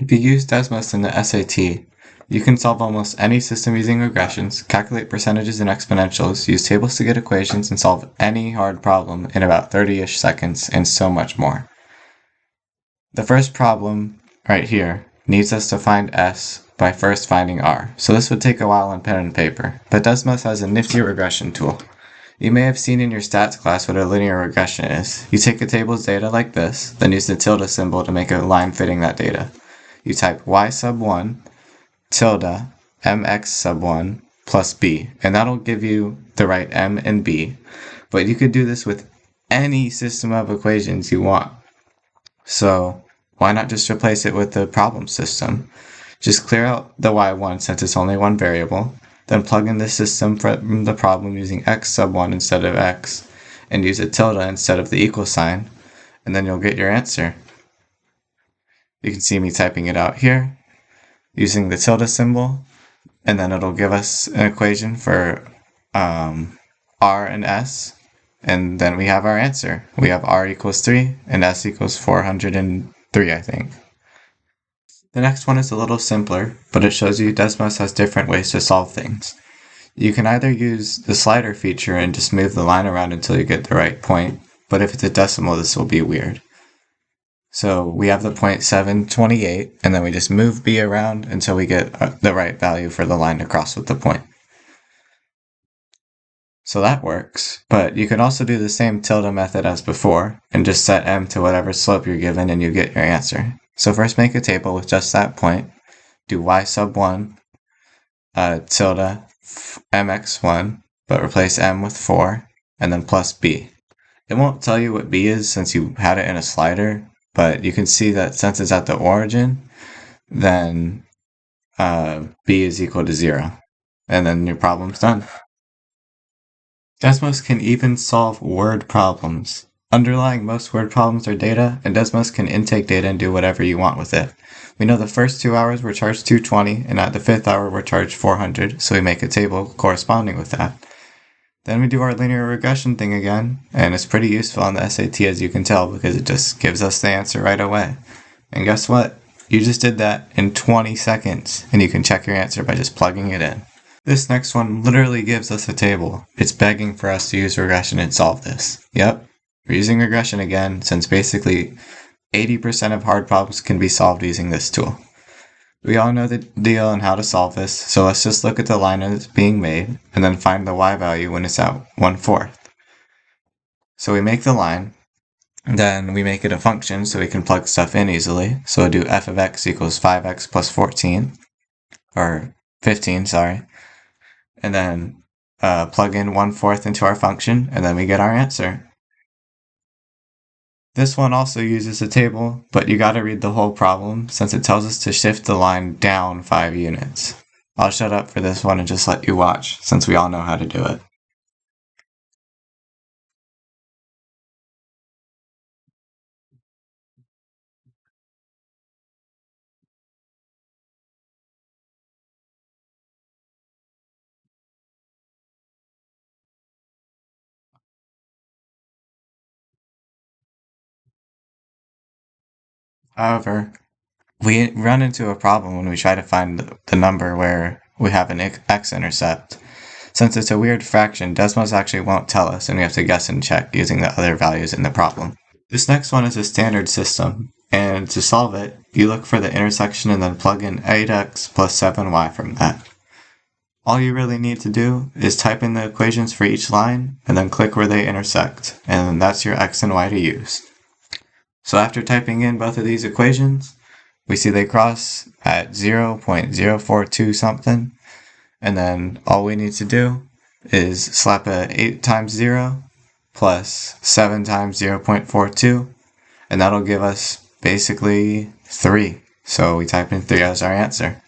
If you use Desmos in the SAT, you can solve almost any system using regressions, calculate percentages and exponentials, use tables to get equations, and solve any hard problem in about 30-ish seconds, and so much more. The first problem, right here, needs us to find S by first finding R, so this would take a while on pen and paper, but Desmos has a nifty regression tool. You may have seen in your stats class what a linear regression is. You take a table's data like this, then use the tilde symbol to make a line fitting that data. You type y sub 1 tilde mx sub 1 plus b, and that'll give you the right m and b, but you could do this with any system of equations you want. So why not just replace it with the problem system? Just clear out the y1 since it's only one variable, then plug in the system from the problem using x sub 1 instead of x, and use a tilde instead of the equal sign, and then you'll get your answer. You can see me typing it out here, using the tilde symbol, and then it'll give us an equation for r and s, and then we have our answer. We have r equals 3 and s equals 403, I think. The next one is a little simpler, but it shows you Desmos has different ways to solve things. You can either use the slider feature and just move the line around until you get the right point, but if it's a decimal, this will be weird. So we have the point 728, and then we just move b around until we get the right value for the line to cross with the point. So that works, but you can also do the same tilde method as before, and just set m to whatever slope you're given and you get your answer. So first make a table with just that point, do y sub 1 tilde mx1, but replace m with 4, and then plus b. It won't tell you what b is since you had it in a slider, but you can see that since it's at the origin, then b is equal to 0, and then your problem's done. Desmos can even solve word problems. Underlying most word problems are data, and Desmos can intake data and do whatever you want with it. We know the first 2 hours we're charged $220, and at the 5th hour we're charged $400, so we make a table corresponding with that. Then we do our linear regression thing again, and it's pretty useful on the SAT as you can tell because it just gives us the answer right away. And guess what? You just did that in 20 seconds, and you can check your answer by just plugging it in. This next one literally gives us a table. It's begging for us to use regression and solve this. Yep, we're using regression again, since basically 80% of hard problems can be solved using this tool. We all know the deal on how to solve this, so let's just look at the line as it's being made, and then find the y value when it's at 1/4. So we make the line, then we make it a function so we can plug stuff in easily. So we'll do f of x equals 5x plus 14, or 15, sorry. And then plug in 1/4 into our function, and then we get our answer. This one also uses a table, but you gotta read the whole problem since it tells us to shift the line down 5 units. I'll shut up for this one and just let you watch, since we all know how to do it. However, we run into a problem when we try to find the number where we have an x-intercept. Since it's a weird fraction, Desmos actually won't tell us, and we have to guess and check using the other values in the problem. This next one is a standard system, and to solve it, you look for the intersection and then plug in 8x plus 7y from that. All you really need to do is type in the equations for each line, and then click where they intersect, and that's your x and y to use. So after typing in both of these equations, we see they cross at 0.042 something, and then all we need to do is slap a 8 times 0 plus 7 times 0.42, and that'll give us basically 3. So we type in 3 as our answer.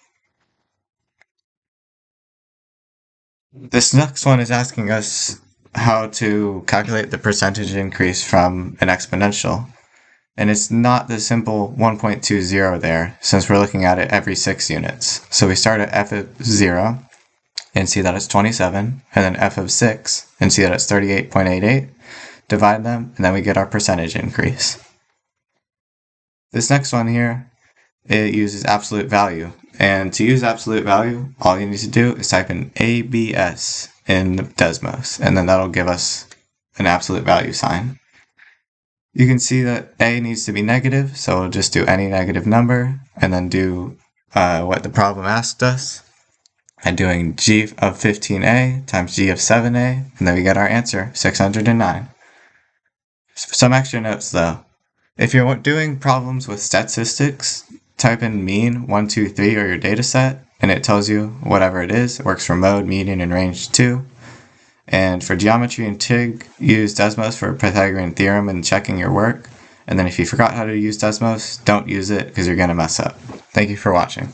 This next one is asking us how to calculate the percentage increase from an exponential. And it's not the simple 1.20 there, since we're looking at it every 6 units. So we start at f of 0, and see that it's 27, and then f of 6, and see that it's 38.88, divide them, and then we get our percentage increase. This next one here it uses absolute value. And to use absolute value, all you need to do is type in ABS in Desmos, and then that'll give us an absolute value sign. You can see that A needs to be negative, so we'll just do any negative number, and then do what the problem asked us. And doing G of 15A times G of 7A, and then we get our answer, 609. Some extra notes though. If you're doing problems with statistics, type in mean 1, 2, 3 or your data set, and it tells you whatever it is. It works for mode, median, and range too. And for geometry and TIG, use Desmos for Pythagorean theorem and checking your work. And then if you forgot how to use Desmos, don't use it because you're going to mess up. Thank you for watching.